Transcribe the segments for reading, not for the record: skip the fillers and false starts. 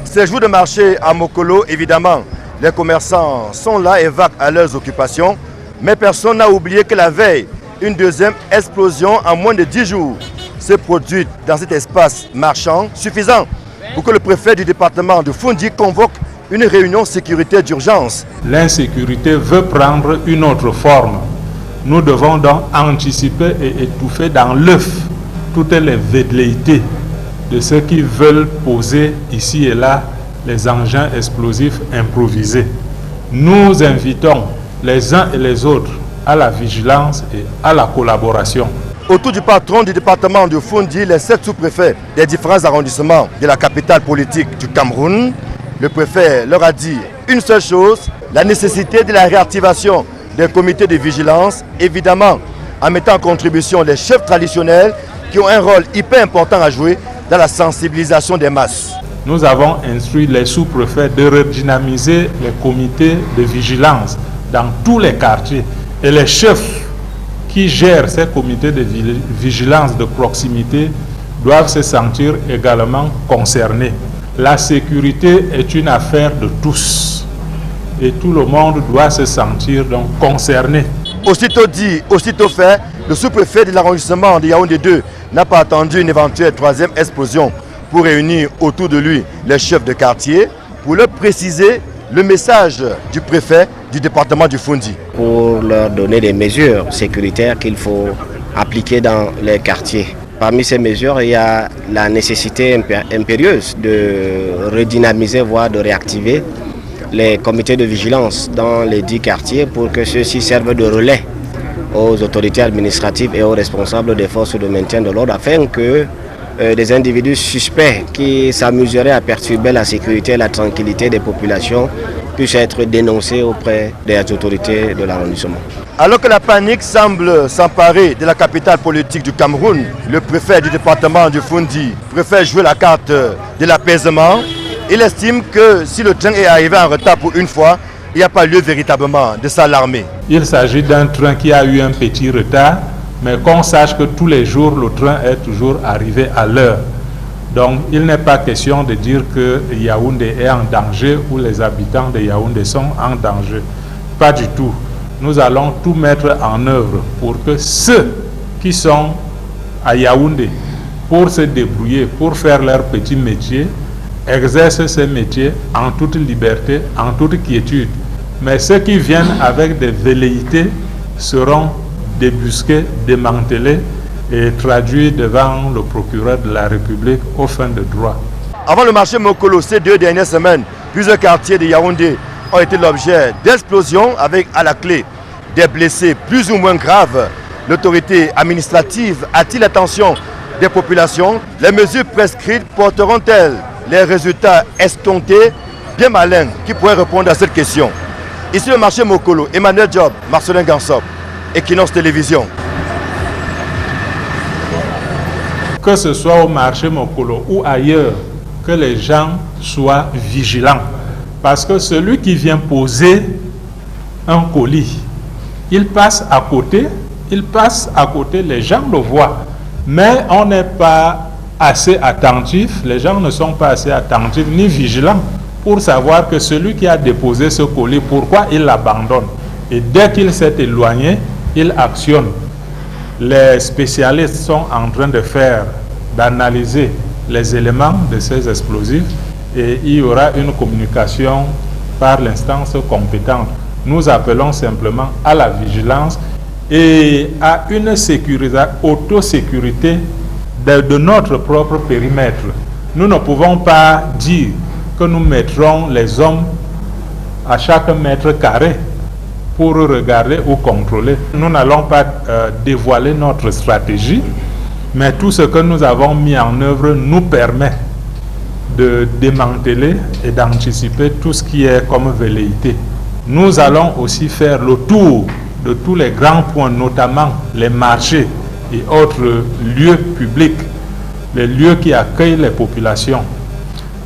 Ces jours de marché à Mokolo, évidemment, les commerçants sont là et vaquent à leurs occupations. Mais personne n'a oublié que la veille, une deuxième explosion en moins de 10 jours s'est produite dans cet espace marchand suffisant pour que le préfet du département de Foundy convoque une réunion sécurité d'urgence. L'insécurité veut prendre une autre forme. Nous devons donc anticiper et étouffer dans l'œuf toutes les velléités de ceux qui veulent poser ici et là les engins explosifs improvisés. Nous invitons les uns et les autres à la vigilance et à la collaboration. Autour du patron du département de Foundy, les 7 sous-préfets des différents arrondissements de la capitale politique du Cameroun, le préfet leur a dit une seule chose, la nécessité de la réactivation des comités de vigilance, évidemment en mettant en contribution les chefs traditionnels qui ont un rôle hyper important à jouer dans la sensibilisation des masses. Nous avons instruit les sous-préfets de redynamiser les comités de vigilance dans tous les quartiers. Et les chefs qui gèrent ces comités de vigilance de proximité doivent se sentir également concernés. La sécurité est une affaire de tous. Et tout le monde doit se sentir donc concerné. Aussitôt dit, aussitôt fait, le sous-préfet de l'arrondissement de Yaoundé 2 n'a pas attendu une éventuelle troisième explosion pour réunir autour de lui les chefs de quartier pour leur préciser le message du préfet du département du Foundy. Pour leur donner des mesures sécuritaires qu'il faut appliquer dans les quartiers. Parmi ces mesures, il y a la nécessité impérieuse de redynamiser, voire de réactiver les comités de vigilance dans les 10 quartiers pour que ceux-ci servent de relais aux autorités administratives et aux responsables des forces de maintien de l'ordre afin que des individus suspects qui s'amuseraient à perturber la sécurité et la tranquillité des populations puissent être dénoncés auprès des autorités de l'arrondissement. Alors que la panique semble s'emparer de la capitale politique du Cameroun, le préfet du département du Foundy préfère jouer la carte de l'apaisement. Il estime que si le train est arrivé en retard pour une fois, il n'y a pas lieu véritablement de s'alarmer. Il s'agit d'un train qui a eu un petit retard, mais qu'on sache que tous les jours, le train est toujours arrivé à l'heure. Donc, il n'est pas question de dire que Yaoundé est en danger ou les habitants de Yaoundé sont en danger. Pas du tout. Nous allons tout mettre en œuvre pour que ceux qui sont à Yaoundé pour se débrouiller, pour faire leur petit métier, exercent ces métiers en toute liberté, en toute quiétude. Mais ceux qui viennent avec des velléités seront débusqués, démantelés et traduits devant le procureur de la République aux fins de droit. Avant le marché Mokolo, ces 2 dernières semaines, plusieurs quartiers de Yaoundé ont été l'objet d'explosions avec à la clé des blessés plus ou moins graves. L'autorité administrative attire l'attention des populations. Les mesures prescrites porteront-elles les résultats escomptés? Bien malin qui pourrait répondre à cette question. Ici le marché Mokolo, Emmanuel Job, Marcelin Gansop, Equinox Télévision. Que ce soit au marché Mokolo ou ailleurs, que les gens soient vigilants. Parce que celui qui vient poser un colis, il passe à côté, les gens le voient. Mais on n'est pas assez attentif, les gens ne sont pas assez attentifs ni vigilants pour savoir que celui qui a déposé ce colis, pourquoi il l'abandonne. Et dès qu'il s'est éloigné, il actionne. Les spécialistes sont en train d'analyser les éléments de ces explosifs et il y aura une communication par l'instance compétente. Nous appelons simplement à la vigilance et à une autosécurité de notre propre périmètre. Nous ne pouvons pas dire que nous mettrons les hommes à chaque mètre carré pour regarder ou contrôler. Nous n'allons pas dévoiler notre stratégie, mais tout ce que nous avons mis en œuvre nous permet de démanteler et d'anticiper tout ce qui est comme velléité. Nous allons aussi faire le tour de tous les grands points, notamment les marchés et autres lieux publics, les lieux qui accueillent les populations.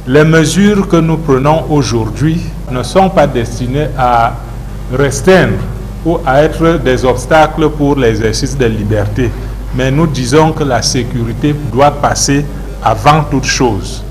Les mesures que nous prenons aujourd'hui ne sont pas destinées à restreindre ou à être des obstacles pour l'exercice des libertés. Mais nous disons que la sécurité doit passer avant toute chose.